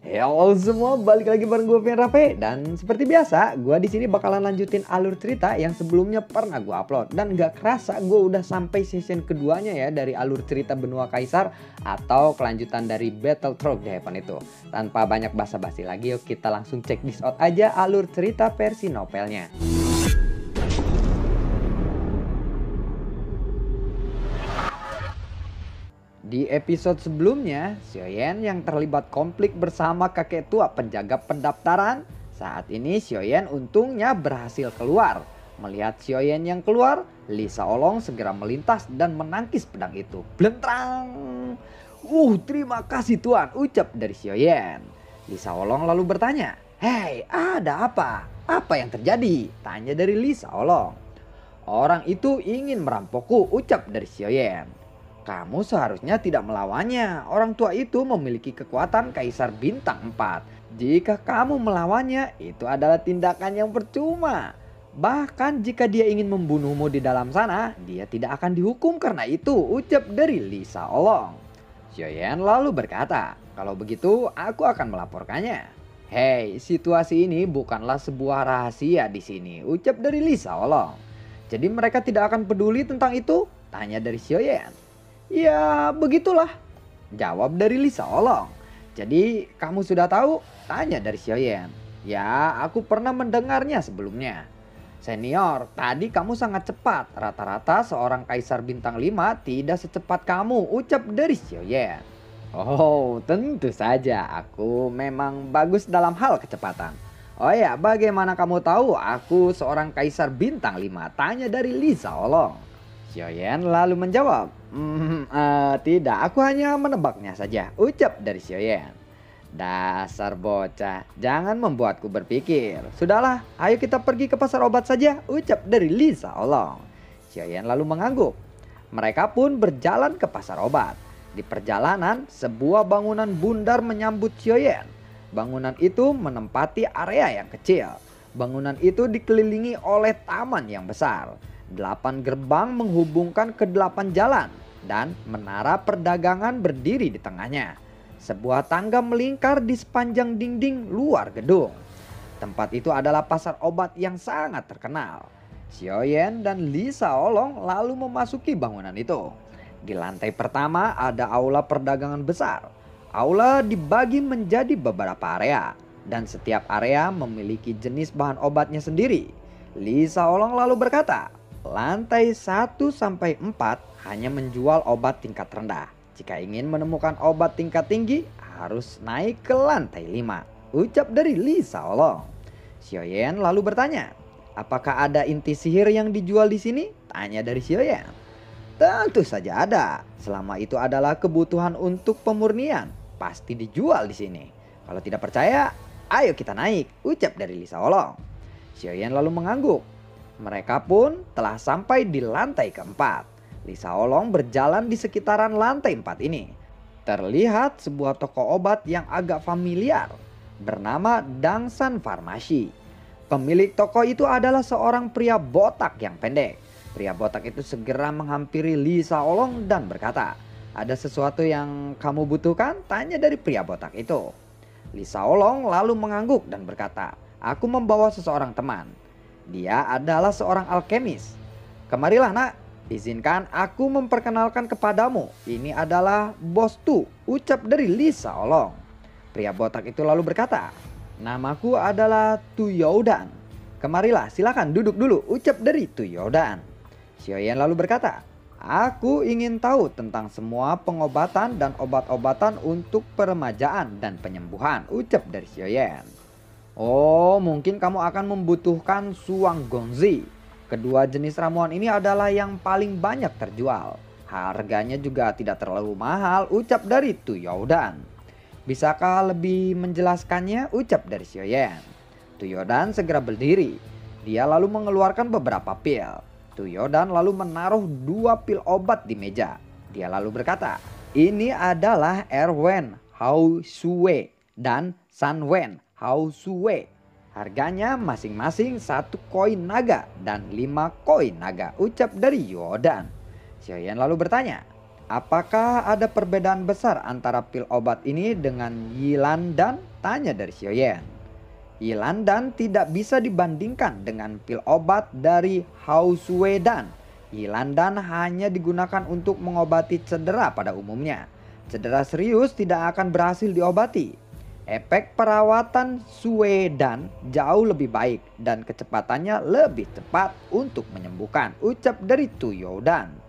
Halo semua, balik lagi bareng gue Pian Rape. Dan seperti biasa, gue di sini bakalan lanjutin alur cerita yang sebelumnya pernah gue upload. Dan gak kerasa gue udah sampai season keduanya ya dari alur cerita Benua Kaisar atau kelanjutan dari Battle Trough di Heaven itu. Tanpa banyak basa-basi lagi, yuk kita langsung check this out aja alur cerita versi novelnya. Di episode sebelumnya, Xiaoyan yang terlibat konflik bersama kakek tua penjaga pendaftaran. Saat ini Xiaoyan untungnya berhasil keluar. Melihat Xiaoyan yang keluar, Li Shaolong segera melintas dan menangkis pedang itu. Blentrang! Terima kasih tuan, ucap dari Xiaoyan. Li Shaolong lalu bertanya, "Hei, ada apa? Apa yang terjadi?" Tanya dari Li Shaolong. "Orang itu ingin merampokku," ucap dari Xiaoyan. "Kamu seharusnya tidak melawannya. Orang tua itu memiliki kekuatan Kaisar Bintang 4. Jika kamu melawannya, itu adalah tindakan yang percuma. Bahkan jika dia ingin membunuhmu di dalam sana, dia tidak akan dihukum karena itu," ucap dari Li Shaolong. Xiaoyan lalu berkata, "Kalau begitu aku akan melaporkannya." "Hei, situasi ini bukanlah sebuah rahasia di sini," ucap dari Li Shaolong. "Jadi mereka tidak akan peduli tentang itu?" Tanya dari Xiaoyan. "Ya begitulah," jawab dari Li Shaolong. "Jadi kamu sudah tahu?" Tanya dari Xiaoyan. "Ya, aku pernah mendengarnya sebelumnya." "Senior, tadi kamu sangat cepat. Rata-rata seorang Kaisar Bintang 5 tidak secepat kamu," ucap dari Xiaoyan. "Oh, tentu saja. Aku memang bagus dalam hal kecepatan." "Oh ya, bagaimana kamu tahu aku seorang Kaisar Bintang 5? Tanya dari Li Shaolong. Xiaoyan lalu menjawab, tidak, aku hanya menebaknya saja," ucap dari Xiaoyan. "Dasar bocah, jangan membuatku berpikir. Sudahlah, ayo kita pergi ke pasar obat saja," ucap dari Li Shaolong. Xiaoyan lalu mengangguk. Mereka pun berjalan ke pasar obat. Di perjalanan, sebuah bangunan bundar menyambut Xiaoyan. Bangunan itu menempati area yang kecil. Bangunan itu dikelilingi oleh taman yang besar. 8 gerbang menghubungkan ke 8 jalan dan menara perdagangan berdiri di tengahnya. Sebuah tangga melingkar di sepanjang dinding luar gedung. Tempat itu adalah pasar obat yang sangat terkenal. Xiaoyan dan Li Shaolong lalu memasuki bangunan itu. Di lantai pertama ada aula perdagangan besar. Aula dibagi menjadi beberapa area dan setiap area memiliki jenis bahan obatnya sendiri. Li Shaolong lalu berkata, "Lantai 1 sampai 4 hanya menjual obat tingkat rendah. Jika ingin menemukan obat tingkat tinggi, harus naik ke lantai 5. Ucap dari Li Shaolong. Xiaoyan lalu bertanya, "Apakah ada inti sihir yang dijual di sini?" Tanya dari Xiaoyan. "Tentu saja ada. Selama itu adalah kebutuhan untuk pemurnian, pasti dijual di sini. Kalau tidak percaya, ayo kita naik," ucap dari Li Shaolong. Xiaoyan lalu mengangguk. Mereka pun telah sampai di lantai keempat. Li Shaolong berjalan di sekitaran lantai 4 ini. Terlihat sebuah toko obat yang agak familiar bernama Dangsan Farmasi. Pemilik toko itu adalah seorang pria botak yang pendek. Pria botak itu segera menghampiri Li Shaolong dan berkata, "Ada sesuatu yang kamu butuhkan?" Tanya dari pria botak itu. Li Shaolong lalu mengangguk dan berkata, "Aku membawa seseorang teman. Dia adalah seorang alkemis. Kemarilah nak, izinkan aku memperkenalkan kepadamu. Ini adalah Bos Tu," ucap dari Li Shaolong. Pria botak itu lalu berkata, "Namaku adalah Tu Youdan. Kemarilah, silakan duduk dulu," ucap dari Tu Youdan. Xiaoyan lalu berkata, "Aku ingin tahu tentang semua pengobatan dan obat-obatan untuk peremajaan dan penyembuhan," ucap dari Xiaoyan. "Oh, mungkin kamu akan membutuhkan Suang Gongzi. Kedua jenis ramuan ini adalah yang paling banyak terjual. Harganya juga tidak terlalu mahal," ucap dari Tu Youdan. "Bisakah lebih menjelaskannya?" ucap dari Xiaoyan. Tu Youdan segera berdiri. Dia lalu mengeluarkan beberapa pil. Tu Youdan lalu menaruh 2 pil obat di meja. Dia lalu berkata, "Ini adalah Erwen Hao Sue dan Sanwen Hao Sue. Harganya masing-masing 1 koin naga dan 5 koin naga," ucap dari Youdan. Xiaoyan lalu bertanya, Apakah ada perbedaan besar antara pil obat ini dengan Yilandan? Tanya dari Xiaoyan. Yilandan tidak bisa dibandingkan dengan pil obat dari Hauswedan. Yilandan hanya digunakan untuk mengobati cedera pada umumnya. Cedera serius tidak akan berhasil diobati. Efek perawatan Swedan jauh lebih baik dan kecepatannya lebih cepat untuk menyembuhkan, ucap dari Tuyodan.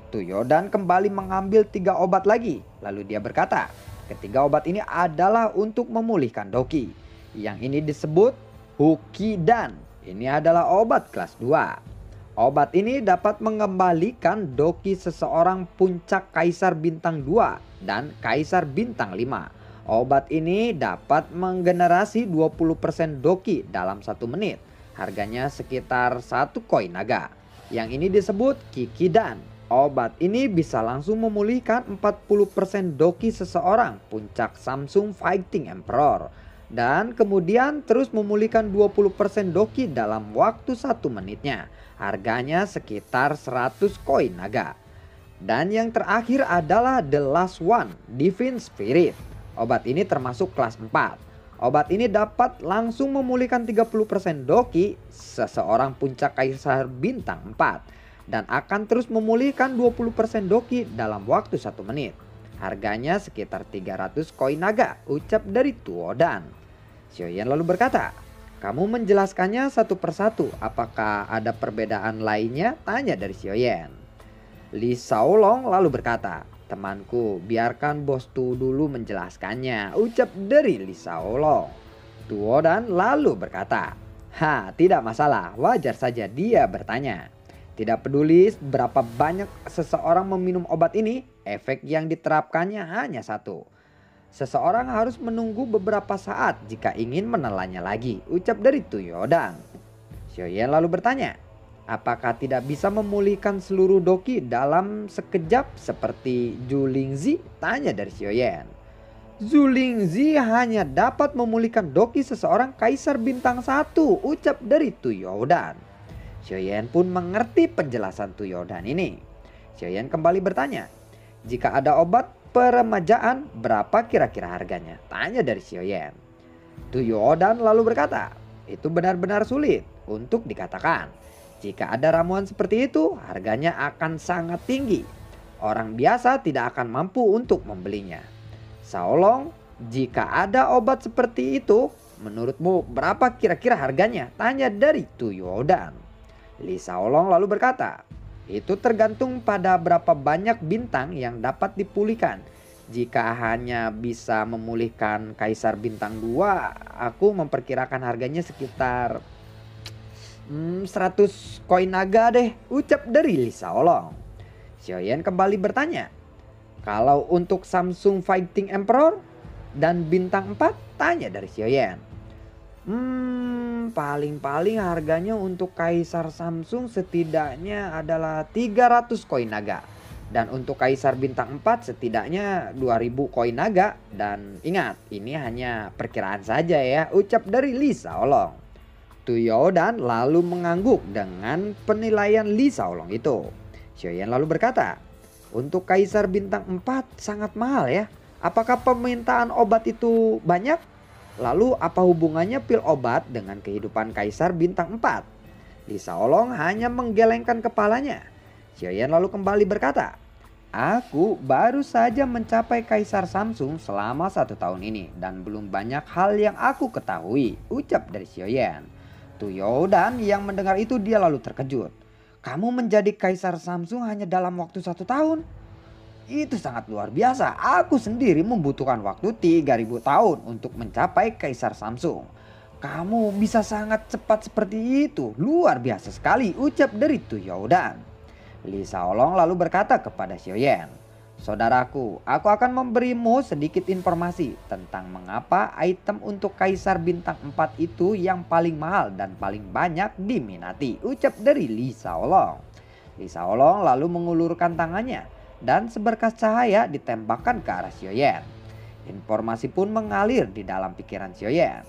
Tuyodan kembali mengambil 3 obat lagi. Lalu dia berkata, ketiga obat ini adalah untuk memulihkan Doki. Yang ini disebut Hukidan. Ini adalah obat kelas 2. Obat ini dapat mengembalikan Doki seseorang puncak Kaisar Bintang 2 dan Kaisar Bintang 5. Obat ini dapat menggenerasi 20% Doki dalam 1 menit. Harganya sekitar 1 koin naga. Yang ini disebut Kikidan. Obat ini bisa langsung memulihkan 40% Doki seseorang puncak Samsung Fighting Emperor. Dan kemudian terus memulihkan 20% Doki dalam waktu 1 menitnya. Harganya sekitar 100 koin naga. Dan yang terakhir adalah The Last One, Divine Spirit. Obat ini termasuk kelas 4. Obat ini dapat langsung memulihkan 30% Doki seseorang puncak Kaisar Bintang 4. Dan akan terus memulihkan 20% Doki dalam waktu 1 menit. Harganya sekitar 300 koin naga, ucap dari Tuodan. Xiaoyan lalu berkata, kamu menjelaskannya satu persatu, apakah ada perbedaan lainnya? Tanya dari Xiaoyan. Li Shaolong lalu berkata, temanku, biarkan bos Tu dulu menjelaskannya, ucap dari Li Shaolong. Tuodan lalu berkata, tidak masalah, wajar saja dia bertanya. Tidak peduli berapa banyak seseorang meminum obat ini, efek yang diterapkannya hanya satu. Seseorang harus menunggu beberapa saat jika ingin menelannya lagi, ucap dari Tuyodan. Xiaoyan lalu bertanya, apakah tidak bisa memulihkan seluruh Doki dalam sekejap seperti Zulingzi? Tanya dari Xiaoyan. Zulingzi hanya dapat memulihkan Doki seseorang Kaisar Bintang 1, ucap dari Tuyodan. Xiaoyan pun mengerti penjelasan Tuyodan ini. Xiaoyan kembali bertanya, jika ada obat peremajaan berapa kira-kira harganya? Tanya dari Xiaoyan. Tuyodan lalu berkata, itu benar-benar sulit untuk dikatakan. Jika ada ramuan seperti itu, harganya akan sangat tinggi. Orang biasa tidak akan mampu untuk membelinya. Shaolong, jika ada obat seperti itu, menurutmu berapa kira-kira harganya? Tanya dari Tuyodan. Li Shaolong lalu berkata, itu tergantung pada berapa banyak bintang yang dapat dipulihkan. Jika hanya bisa memulihkan Kaisar Bintang 2, aku memperkirakan harganya sekitar 100 koin naga deh, ucap dari Li Shaolong. Xiaoyan kembali bertanya, kalau untuk Samsung Fighting Emperor dan Bintang 4? Tanya dari Xiaoyan. Paling-paling harganya untuk Kaisar Samsung setidaknya adalah 300 koin naga. Dan untuk Kaisar Bintang 4 setidaknya 2000 koin naga. Dan ingat, ini hanya perkiraan saja ya, ucap dari Li Shaolong. Tuyodan lalu mengangguk dengan penilaian Li Shaolong itu. Xiaoyan lalu berkata, untuk Kaisar Bintang 4 sangat mahal ya. Apakah permintaan obat itu banyak? Lalu apa hubungannya pil obat dengan kehidupan Kaisar Bintang 4? Li Shaolong hanya menggelengkan kepalanya. Xiaoyan lalu kembali berkata, aku baru saja mencapai Kaisar Samsung selama 1 tahun ini dan belum banyak hal yang aku ketahui, ucap dari Xiaoyan. Tuyodan yang mendengar itu dia lalu terkejut. Kamu menjadi Kaisar Samsung hanya dalam waktu 1 tahun? Itu sangat luar biasa. Aku sendiri membutuhkan waktu 3000 tahun untuk mencapai Kaisar Samsung. Kamu bisa sangat cepat seperti itu. Luar biasa sekali, ucap dari Tuyodan. Li Shaolong lalu berkata kepada Xiaoyan, saudaraku, aku akan memberimu sedikit informasi tentang mengapa item untuk Kaisar Bintang 4 itu yang paling mahal dan paling banyak diminati, ucap dari Li Shaolong. Li Shaolong lalu mengulurkan tangannya dan seberkas cahaya ditembakkan ke arah Xiaoyan. Informasi pun mengalir di dalam pikiran Xiaoyan.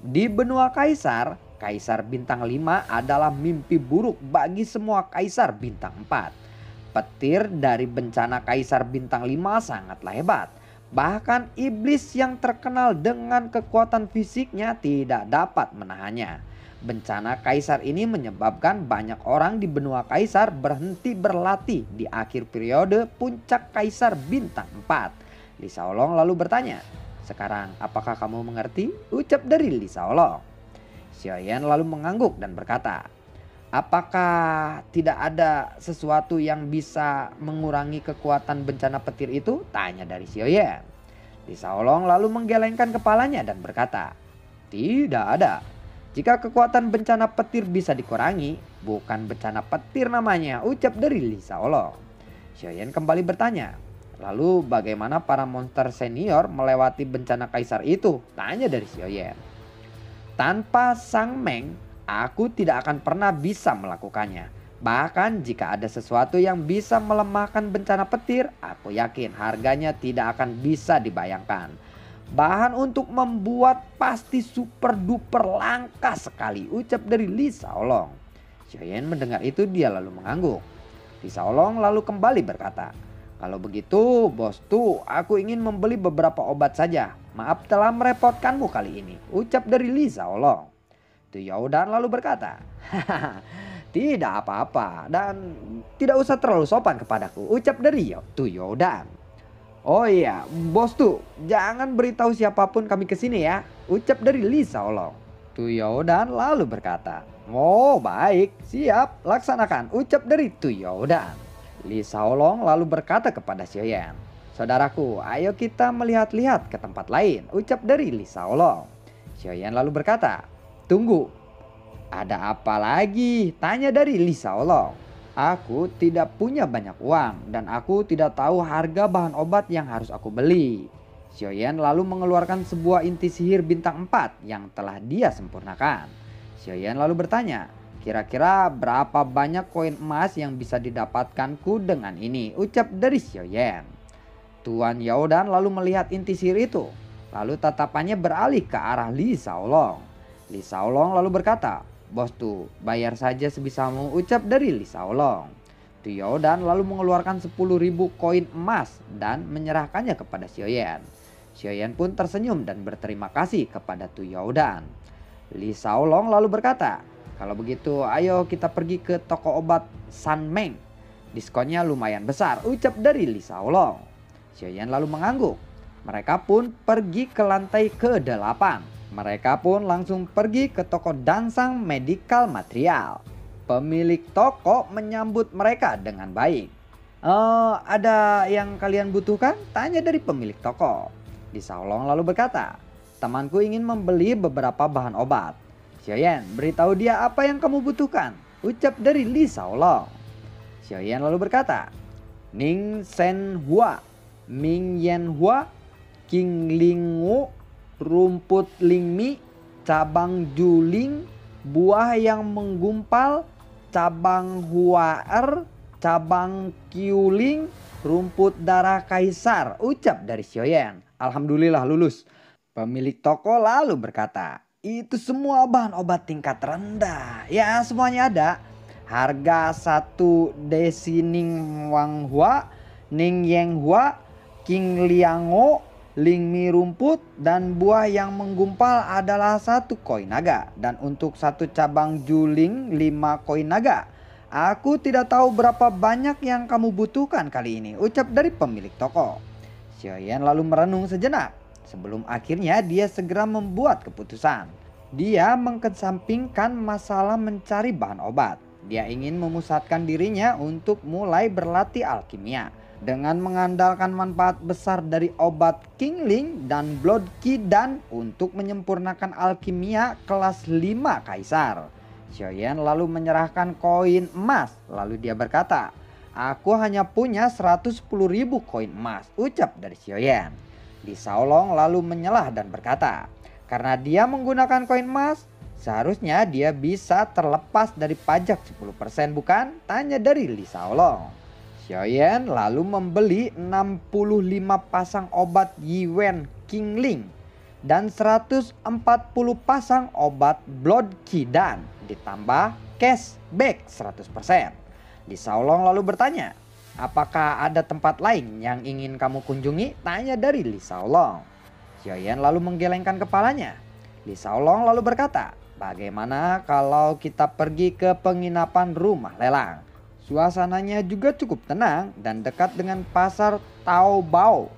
Di benua Kaisar, Kaisar Bintang 5 adalah mimpi buruk bagi semua Kaisar Bintang 4. Petir dari bencana Kaisar Bintang 5 sangatlah hebat. Bahkan iblis yang terkenal dengan kekuatan fisiknya tidak dapat menahannya. Bencana Kaisar ini menyebabkan banyak orang di benua Kaisar berhenti berlatih di akhir periode puncak Kaisar Bintang 4. Li Shaolong lalu bertanya, "Sekarang apakah kamu mengerti?" Ucap dari Li Shaolong. Xiaoyan lalu mengangguk dan berkata, "Apakah tidak ada sesuatu yang bisa mengurangi kekuatan bencana petir itu?" Tanya dari Xiaoyan. Li Shaolong lalu menggelengkan kepalanya dan berkata, "Tidak ada. Jika kekuatan bencana petir bisa dikurangi, bukan bencana petir namanya," ucap dari Li Shaolong. Xiaoyan kembali bertanya, "Lalu bagaimana para monster senior melewati bencana Kaisar itu?" Tanya dari Xiaoyan. "Tanpa Sang Meng, aku tidak akan pernah bisa melakukannya. Bahkan jika ada sesuatu yang bisa melemahkan bencana petir, aku yakin harganya tidak akan bisa dibayangkan. Bahan untuk membuat pasti super duper langka sekali," ucap dari Li Shaolong. Xiaoyan mendengar itu dia lalu mengangguk. Li Shaolong lalu kembali berkata, "Kalau begitu bos tuh, aku ingin membeli beberapa obat saja. Maaf telah merepotkanmu kali ini," ucap dari Li Shaolong. Tu Yodan lalu berkata, "Hahaha, tidak apa-apa dan tidak usah terlalu sopan kepadaku," ucap dari Tu Yodan. "Oh iya, bos tuh, jangan beritahu siapapun kami kesini ya," ucap dari Li Shaolong. Tu Yodan lalu berkata, "Oh baik, siap, laksanakan," ucap dari Tu Yodan. Li Shaolong lalu berkata kepada Xiaoyan, "Saudaraku, ayo kita melihat-lihat ke tempat lain," ucap dari Li Shaolong. Xiaoyan lalu berkata, "Tunggu, ada apa lagi?" tanya dari Li Shaolong. "Aku tidak punya banyak uang dan aku tidak tahu harga bahan obat yang harus aku beli." Xiaoyan lalu mengeluarkan sebuah inti sihir bintang 4 yang telah dia sempurnakan. Xiaoyan lalu bertanya, "Kira-kira berapa banyak koin emas yang bisa didapatkanku dengan ini?" ucap dari Xiaoyan. Tuan Yodan lalu melihat inti sihir itu. Lalu tatapannya beralih ke arah Li Shaolong. Li Shaolong lalu berkata, "Bos tuh, bayar saja sebisamu," ucap dari Li Shaolong. Tu Yodan lalu mengeluarkan 10.000 koin emas dan menyerahkannya kepada Xiaoyan. Xiaoyan pun tersenyum dan berterima kasih kepada Tu Yodan. Li Shaolong lalu berkata, "Kalau begitu ayo kita pergi ke toko obat San Meng. Diskonnya lumayan besar," ucap dari Li Shaolong. Xiaoyan lalu mengangguk. Mereka pun pergi ke lantai ke-8. Mereka pun langsung pergi ke toko Dansang Medical Material. Pemilik toko menyambut mereka dengan baik. Ada yang kalian butuhkan?" tanya dari pemilik toko. Li Shaolong lalu berkata, "Temanku ingin membeli beberapa bahan obat." "Xiaoyan, beritahu dia apa yang kamu butuhkan," ucap dari Li Shaolong. Xiaoyan lalu berkata, "Ning Sen Hua, Ming Yen Hua, King Lingu, rumput lingmi, cabang juling, buah yang menggumpal, cabang huaer, cabang kiuling, rumput darah kaisar," ucap dari Xiaoyan. "Alhamdulillah lulus." Pemilik toko lalu berkata, "Itu semua bahan obat tingkat rendah. Ya, semuanya ada. Harga 1 desi Ning Wang Hua, Ning Yang Hua, King Liango, lingmi rumput, dan buah yang menggumpal adalah 1 koin naga. Dan untuk 1 cabang juling 5 koin naga. Aku tidak tahu berapa banyak yang kamu butuhkan kali ini," ucap dari pemilik toko. Xiaoyan lalu merenung sejenak. Sebelum akhirnya dia segera membuat keputusan. Dia mengkesampingkan masalah mencari bahan obat. Dia ingin memusatkan dirinya untuk mulai berlatih alkimia. Dengan mengandalkan manfaat besar dari obat Qingling dan Blood Qi Dan untuk menyempurnakan alkimia kelas 5 Kaisar. Xiaoyan lalu menyerahkan koin emas. Lalu dia berkata, "Aku hanya punya 110.000 koin emas," ucap dari Xiaoyan. Li Shaolong lalu menyelah dan berkata, "Karena dia menggunakan koin emas, seharusnya dia bisa terlepas dari pajak 10% bukan?" tanya dari Li Shaolong. Xiaoyan lalu membeli 65 pasang obat Yiwen Qingling dan 140 pasang obat Blood Qi Dan ditambah cashback 100%. Li Shaolong lalu bertanya, Apakah ada tempat lain yang ingin kamu kunjungi? Tanya dari Li Shaolong. Xiaoyan lalu menggelengkan kepalanya. Li Shaolong lalu berkata, bagaimana kalau kita pergi ke penginapan rumah lelang? Suasananya juga cukup tenang dan dekat dengan pasar Taobao.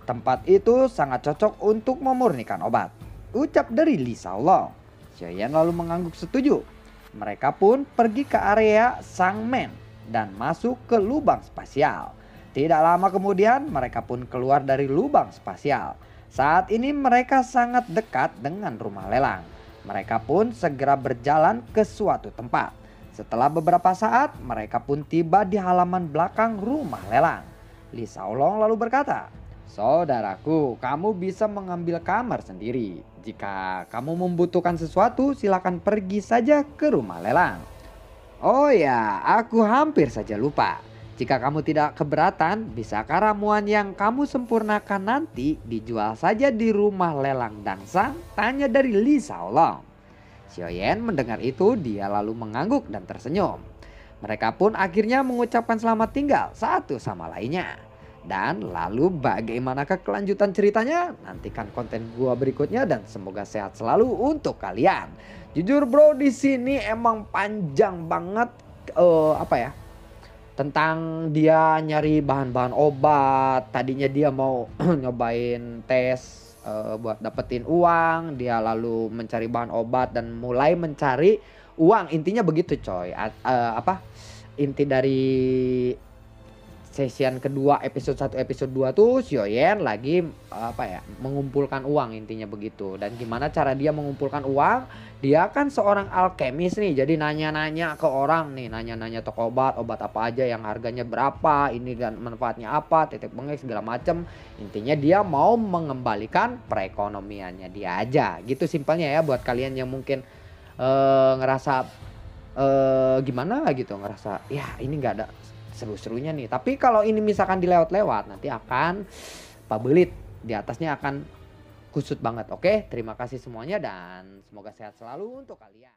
Tempat itu sangat cocok untuk memurnikan obat. Ucap dari Li Shaolong. Xiaoyan lalu mengangguk setuju. Mereka pun pergi ke area Sangmen dan masuk ke lubang spasial. Tidak lama kemudian mereka pun keluar dari lubang spasial. Saat ini mereka sangat dekat dengan rumah lelang. Mereka pun segera berjalan ke suatu tempat. Setelah beberapa saat mereka pun tiba di halaman belakang rumah lelang. Li Shaolong lalu berkata, saudaraku, kamu bisa mengambil kamar sendiri. Jika kamu membutuhkan sesuatu, silakan pergi saja ke rumah lelang. Oh ya, aku hampir saja lupa. Jika kamu tidak keberatan, bisakah ramuan yang kamu sempurnakan nanti dijual saja di rumah lelang Dangsang? Tanya dari Li Shaolong. Xiaoyan mendengar itu, dia lalu mengangguk dan tersenyum. Mereka pun akhirnya mengucapkan selamat tinggal satu sama lainnya. Dan lalu bagaimanakah kelanjutan ceritanya? Nantikan konten gua berikutnya dan semoga sehat selalu untuk kalian. Jujur bro, di sini emang panjang banget tentang dia nyari bahan-bahan obat. Tadinya dia mau nyobain tes buat dapetin uang, dia lalu mencari bahan obat dan mulai mencari uang. Intinya begitu coy. Inti dari session kedua episode 1 episode 2 tuh Xiaoyan lagi mengumpulkan uang, intinya begitu. Dan gimana cara dia mengumpulkan uang? Dia kan seorang alkemis nih, jadi nanya-nanya ke orang nih, nanya-nanya toko obat apa aja yang harganya berapa, ini dan manfaatnya apa, titik bengek segala macem. Intinya dia mau mengembalikan perekonomiannya dia aja. Gitu simpelnya ya, buat kalian yang mungkin ngerasa gimana gitu, ngerasa ya ini nggak ada seru-serunya nih. Tapi kalau ini misalkan dilewat-lewat, nanti akan pabelit, di atasnya akan kusut banget. Oke, terima kasih semuanya dan semoga sehat selalu untuk kalian.